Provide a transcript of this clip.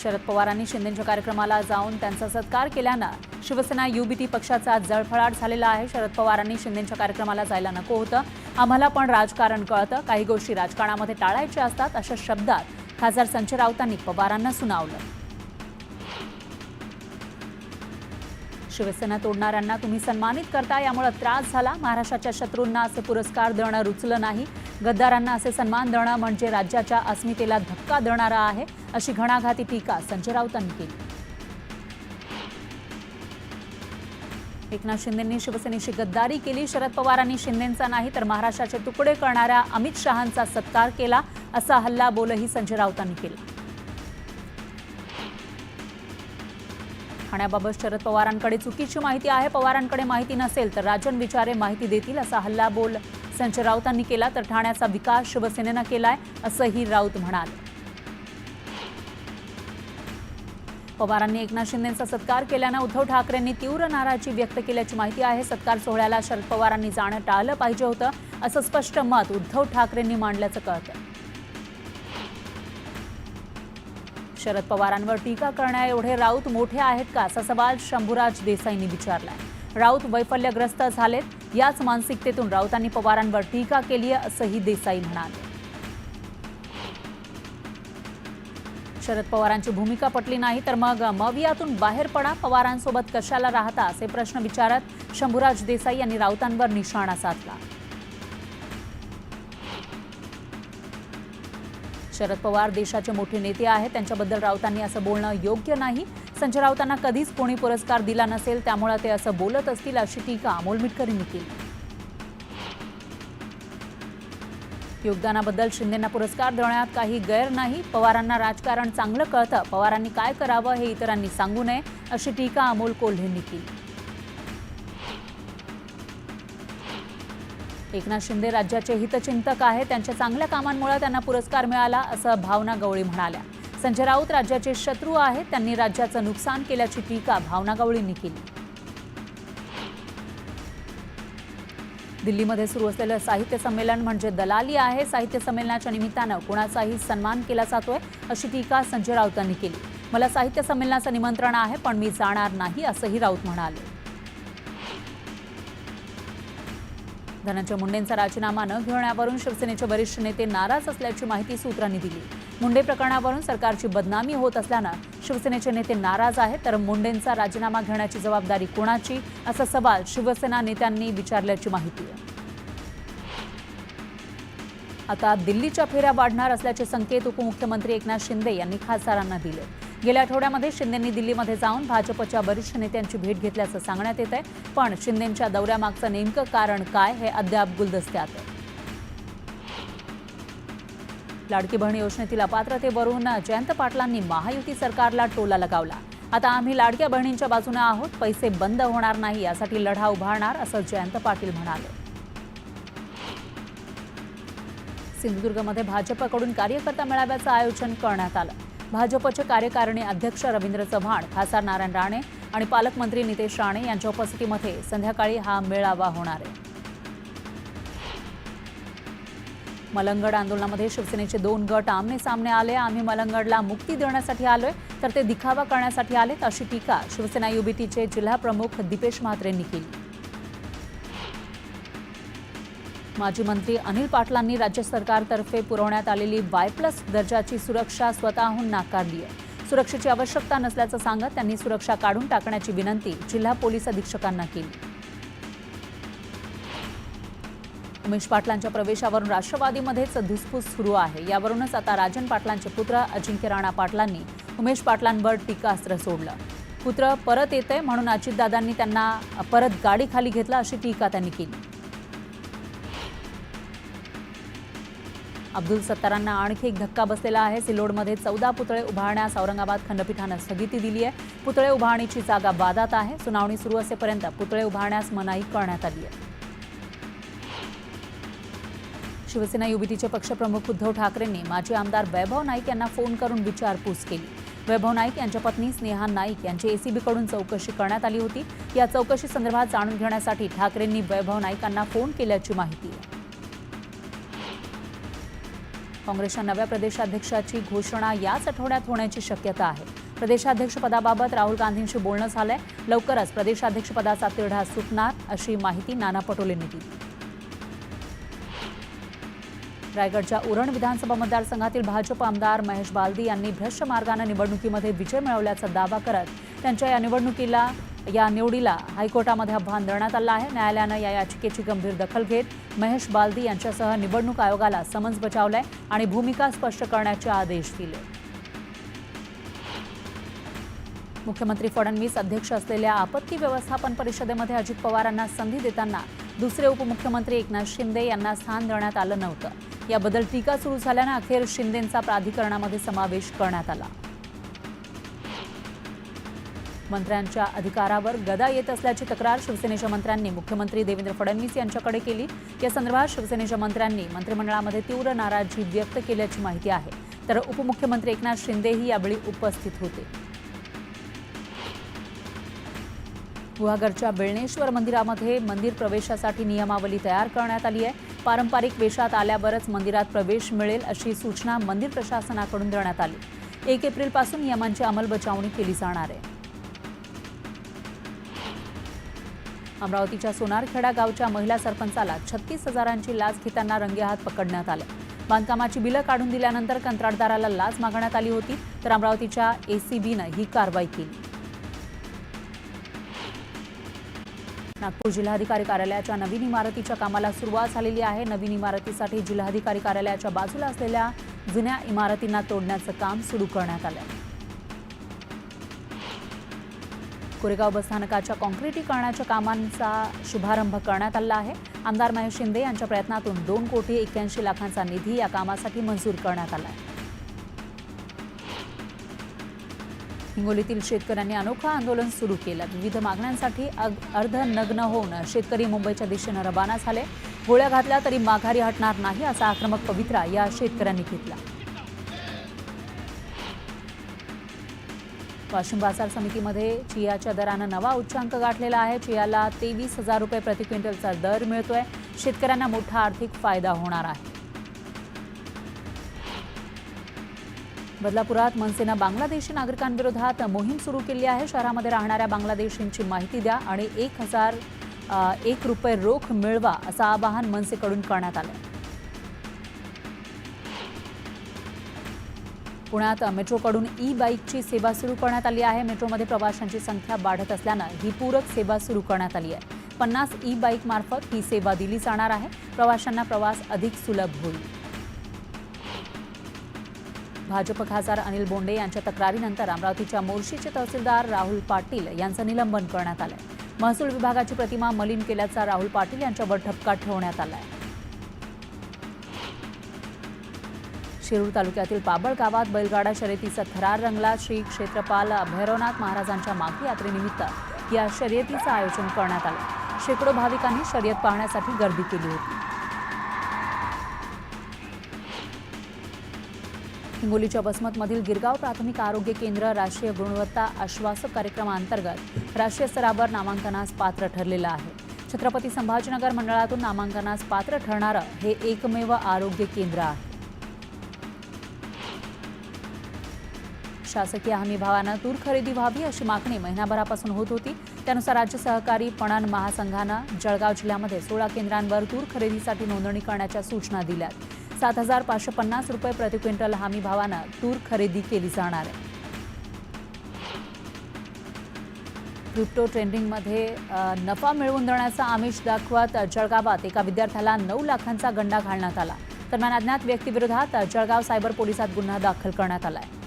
शरद पवारांनी शिंदेंच्या कार्यक्रमाला जाऊन त्यांचा सत्कार केल्यानं शिवसेना युबीटी पक्षाचा जळफळाट झालेला आहे। शरद पवारांनी शिंदेंच्या कार्यक्रमाला जायला नको होतं। आम्हाला पण राजकारण कळतं, काही गोष्टी राजकारणामध्ये टाळायच्या असतात, अशा शब्दात खासदार संजय राऊतांनी पवारांना सुनावलं। शिवसेना तोडणाऱ्यांना तुम्ही सन्मानित करता, यामुळे त्रास झाला। महाराष्ट्राच्या शत्रूंना असे पुरस्कार देणं रुचलं नाही। गद्दारांना असे सन्मान देणं म्हणजे राज्याच्या अस्मितेला धक्का देणारा आहे, अशी घणाघाती टीका संजय राऊतांनी केली। एकनाथ शिंदेंनी शिवसेनेशी गद्दारी केली। शरद पवारांनी शिंदेंचा नाही तर महाराष्ट्राचे तुकडे करणाऱ्या अमित शहांचा सत्कार केला, असा हल्लाबोलही संजय राऊतांनी केला। ठाण्याबाबत शरद पवारांकडे चुकीची माहिती आहे, पवारांकडे माहिती नसेल तर राजन विचारे माहिती देतील, असा हल्लाबोल संजय राऊतांनी केला। तर ठाण्याचा विकास शिवसेनेनं केलाय, असंही राऊत म्हणाले। पवारांनी एकनाथ शिंदेंचा सत्कार केल्यानं उद्धव ठाकरेंनी तीव्र नाराजी व्यक्त केल्याची माहिती आहे। सत्कार सोहळ्याला शरद पवारांनी जाणं टाळलं पाहिजे होतं, असं स्पष्ट मत उद्धव ठाकरेंनी मांडल्याचं कळतं। शरद पवारांवर टीका करण्या एवढे राऊत मोठे आहेत का, असा सवाल शंभूराज देसाईंनी विचारलाय। राऊत वैफल्यग्रस्त झालेत, याच मानसिकतेतून राऊतांनी पवारांवर टीका केली आहे, असंही देसाई म्हणाले। शरद पवारांची भूमिका पटली नाही तर मग मवियातून बाहेर पडा, पवारांसोबत कशाला राहता, असे प्रश्न विचारत शंभूराज देसाई यांनी राऊतांवर निशाणा साधला। शरद पवार देशाचे मोठे नेते आहेत, त्यांच्याबद्दल राऊतांनी असं बोलणं योग्य नाही। संजय राऊतांना कधीच कोणी पुरस्कार दिला नसेल, त्यामुळे ते असं बोलत असतील, अशी टीका अमोल मिटकर यांनी केली। योगदानाबद्दल शिंदेंना पुरस्कार देण्यात काही गैर नाही, पवारांना राजकारण चांगलं कळतं, पवारांनी काय करावं हे इतरांनी सांगू नये, अशी टीका अमोल कोल्हेंनी केली। एकनाथ शिंदे राज्याचे हितचिंतक आहेत, त्यांच्या चांगल्या कामांमुळे त्यांना पुरस्कार मिळाला, असं भावना गवळी म्हणाल्या। संजय राऊत राज्याचे शत्रू आहेत, त्यांनी राज्याचं नुकसान केल्याची टीका भावना गवळींनी केली। दिल्लीमध्ये सुरू असलेलं साहित्य संमेलन म्हणजे दलाली आहे, साहित्य संमेलनाच्या निमित्तानं कुणाचाही सन्मान केला जातोय, अशी टीका संजय राऊतांनी केली। मला साहित्य संमेलनाचं निमंत्रण आहे, पण मी जाणार नाही, असंही राऊत म्हणाले। धनंजय मुंडेंचा राजीनामा न घेण्यावरून शिवसेनेचे वरिष्ठ नेते नाराज असल्याची माहिती सूत्रांनी दिली। मुंडे प्रकरणावरून सरकारची बदनामी होत असल्यानं शिवसेनेचे नेते नाराज आहेत, तर मुंडेंचा राजीनामा घेण्याची जबाबदारी कोणाची, असा सवाल शिवसेना नेत्यांनी विचारल्याची माहिती आहे। आता दिल्लीच्या फेऱ्या वाढणार असल्याचे संकेत उपमुख्यमंत्री एकनाथ शिंदे यांनी खासदारांना दिले। गेल्या आठवड्यामध्ये शिंदेंनी दिल्लीमध्ये जाऊन भाजपच्या वरिष्ठ नेत्यांची भेट घेतल्याचं सांगण्यात येत आहे, पण शिंदेंच्या दौऱ्यामागचं नेमकं कारण काय हे अद्याप गुलदस्त्यात आहे। लाडकी बहीण योजनेतील अपात्रतेवरून जयंत पाटलांनी महायुती सरकारला टोला लगावला। आता आम्ही लाडक्या बहिणींच्या बाजूने आहोत, पैसे बंद होणार नाही, यासाठी लढा उभारणार, असं जयंत पाटील म्हणाले। सिंधुदुर्गमध्ये भाजपकडून कार्यकर्ता मेळाव्याचं आयोजन करण्यात आलं। भाजपचे कार्यकारिणी अध्यक्ष रवींद्र चव्हाण, खासदार नारायण राणे आणि पालकमंत्री नितेश राणे यांच्या उपस्थितीमध्ये संध्याकाळी हा मेळावा होणार आहे। मलंगड आंदोलनामध्ये शिवसेनेचे 2 गट आमने सामने आले। आम्ही मलंगडला मुक्ती देण्यासाठी आलोय, तर ते दिखावा करण्यासाठी आलेत, अशी टीका शिवसेना युबीटीचे जिल्हा प्रमुख दीपेश म्हात्रेंनी केली। माजी मंत्री अनिल पाटलांनी राज्य सरकारतर्फे पुरवण्यात आलेली Y+ दर्जाची सुरक्षा स्वतःहून नाकारली आहे। सुरक्षेची आवश्यकता नसल्याचं सांगत त्यांनी सुरक्षा काढून टाकण्याची विनंती जिल्हा पोलीस अधीक्षकांना केली। उमेश पाटलांच्या प्रवेशावरून राष्ट्रवादीमध्येच धुसफूस सुरू आहे। यावरूनच आता राजन पाटलांचे पुत्र अजिंक्य राणा पाटलांनी उमेश पाटलांवर टीकास्त्र सोडलं। पुत्र परत येतंय म्हणून अजितदादांनी त्यांना परत गाडीखाली घेतलं, अशी टीका त्यांनी केली। अब्दुल सत्तारांना आणखी एक धक्का बसलेला आहे। सिल्लोडमध्ये 14 पुतळे उभारण्यास औरंगाबाद खंडपीठानं स्थगिती दिली आहे। पुतळे उभारणीची जागा वादात आहे। सुनावणी सुरू असेपर्यंत पुतळे उभारण्यास मनाई करण्यात आली आहे। शिवसेना युबीटीचे पक्षप्रमुख उद्धव ठाकरेंनी माजी आमदार वैभव नाईक यांना फोन करून विचारपूस केली। वैभव नाईक यांच्या पत्नी स्नेहा नाईक यांची एसीबीकडून चौकशी करण्यात आली होती। या चौकशी संदर्भात जाणून घेण्यासाठी ठाकरेंनी वैभव नाईकांना फोन केल्याची माहिती आहे। काँग्रेसच्या नव्या प्रदेशाध्यक्षाची घोषणा याच आठवड्यात होण्याची शक्यता आहे. प्रदेशाध्यक्षपदाबाबत राहुल गांधींशी बोलणं झालंय. लवकरच प्रदेशाध्यक्षपदाचा तिढा सुटणार अशी माहिती नाना पटोलेंनी दिली. रायगडच्या उरण विधानसभा मतदारसंघातील भाजप आमदार महेश बालदी यांनी भ्रष्ट मार्गाने निवडणुकीमध्ये विजय मिळवल्याचा दावा करत त्यांच्या या निवडीला हायकोर्टामध्ये आव्हान देण्यात आलं आहे. न्यायालयानं या याचिकेची गंभीर दखल घेत महेश बालदी यांच्यासह निवडणूक आयोगाला समन्स बजावलंय आणि भूमिका स्पष्ट करण्याचे आदेश दिले. मुख्यमंत्री फडणवीस अध्यक्ष असलेल्या आपत्ती व्यवस्थापन परिषदेमध्ये अजित पवारांना संधी देताना दुसरे उपमुख्यमंत्री एकनाथ शिंदे यांना स्थान देण्यात आलं नव्हतं. याबद्दल टीका सुरू झाल्यानं अखेर शिंदेंचा प्राधिकरणामध्ये समावेश करण्यात आला. मंत्र्यांच्या अधिकारावर गदा येत असल्याची तक्रार शिवसेनेच्या मंत्र्यांनी मुख्यमंत्री देवेंद्र फडणवीस यांच्याकडे केली. या संदर्भात शिवसेनेच्या मंत्र्यांनी मंत्रिमंडळामध्ये तीव्र नाराजी व्यक्त केल्याची माहिती आहे. तर उपमुख्यमंत्री एकनाथ शिंदेही यावेळी उपस्थित होते. गुहागरच्या बेळणेश्वर मंदिरामध्ये मंदिर प्रवेशासाठी नियमावली तयार करण्यात आली आहे. पारंपरिक वेशात आल्यावरच मंदिरात प्रवेश मिळेल अशी सूचना मंदिर प्रशासनाकडून देण्यात आली. 1 एप्रिलपासून नियमांची अंमलबजावणी केली जाणार आहे. अमरावतीच्या सोनारखेडा गावच्या महिला सरपंचाला 36,000ची लाच घेताना रंगेहात पकडण्यात आले. बांधकामाची बिलं काढून दिल्यानंतर कंत्राटदाराला लाच मागण्यात आली होती. तर अमरावतीच्या एसीबीनं ही कारवाई केली. नागपूर जिल्हाधिकारी कार्यालयाच्या नवीन इमारतीच्या कामाला सुरुवात झालेली आहे. नवीन इमारतीसाठी जिल्हाधिकारी कार्यालयाच्या बाजूला असलेल्या जुन्या इमारतींना तोडण्याचं काम सुरू करण्यात आलं. कोरेगाव बसस्थानकाच्या काँक्रिटीकरणाच्या कामांचा शुभारंभ करण्यात आला आहे. आमदार महेश शिंदे यांच्या प्रयत्नातून 2,81,00,000 निधी या कामासाठी मंजूर करण्यात आला आहे. हिंगोलीतील शेतकऱ्यांनी अनोखं आंदोलन सुरू केलं. विविध मागण्यांसाठी अर्धनग्न होऊन शेतकरी मुंबईच्या दिशेनं रवाना झाले. गोळ्या घातल्या तरी माघारी हटणार नाही असा आक्रमक पवित्रा या शेतकऱ्यांनी घेतला. वाशिम बाजार समितीमध्ये चियाच्या दरानं नवा उच्चांक गाठलेला आहे. चियाला 23,000 रुपये प्रति क्विंटलचा दर मिळतोय. शेतकऱ्यांना मोठा आर्थिक फायदा होणार आहे. बदलापुरात मनसेनं बांगलादेशी नागरिकांविरोधात मोहीम सुरू केली आहे. शहरामध्ये राहणाऱ्या बांगलादेशींची माहिती द्या आणि 1,001 रुपये रोख मिळवा असं आवाहन मनसेकडून करण्यात आलं. पुण्यात मेट्रोकडून ई-बाईकची सेवा सुरू करण्यात आली आहे. मेट्रोमध्ये प्रवाशांची संख्या वाढत असल्यानं ही पूरक सेवा सुरू करण्यात आली आहे. 50 ई-बाईक मार्फत ही सेवा दिली जाणार आहे. प्रवाशांना प्रवास अधिक सुलभ होईल. भाजप खासदार अनिल बोंडे यांच्या तक्रारीनंतर अमरावतीच्या मोर्शीचे तहसीलदार राहुल पाटील यांचं निलंबन करण्यात आलंय. महसूल विभागाची प्रतिमा मलिन केल्याचा राहुल पाटील यांच्यावर ठपका ठेवण्यात आलाय. शिरूर तालुक्यातील पाबळ गावात बैलगाडा शर्यतीचा थरार रंगला. श्री क्षेत्रपाल भैरवनाथ महाराजांच्या माघी यात्रेनिमित्त या शर्यतीचं आयोजन करण्यात आलं. शेकडो भाविकांनी शर्यत पाहण्यासाठी गर्दी केली होती. हिंगोलीच्या वसमतमधील गिरगाव प्राथमिक आरोग्य केंद्र राष्ट्रीय गुणवत्ता आश्वासक कार्यक्रमाअंतर्गत राष्ट्रीय स्तरावर नामांकनास पात्र ठरलेलं आहे. छत्रपती संभाजीनगर मंडळातून नामांकनास पात्र ठरणारं हे एकमेव आरोग्य केंद्र आहे. शासकीय हमीभावानं तूर खरेदी व्हावी अशी मागणी महिनाभरापासून होत होती. त्यानुसार राज्य सहकारी पणन महासंघानं जळगाव जिल्ह्यामध्ये 16 केंद्रांवर तूर खरेदीसाठी नोंदणी करण्याच्या सूचना दिल्यात. 7,550 रुपये प्रति क्विंटल हमीभावानं तूर खरेदी केली जाणार आहे. क्रिप्टो ट्रेडिंगमध्ये नफा मिळवून देण्याचा आमिष दाखवत जळगावात एका विद्यार्थ्याला 9 लाखांचा गंडा घालण्यात आला. दरम्यान अज्ञात व्यक्तीविरोधात जळगाव सायबर पोलिसात गुन्हा दाखल करण्यात आला आहे.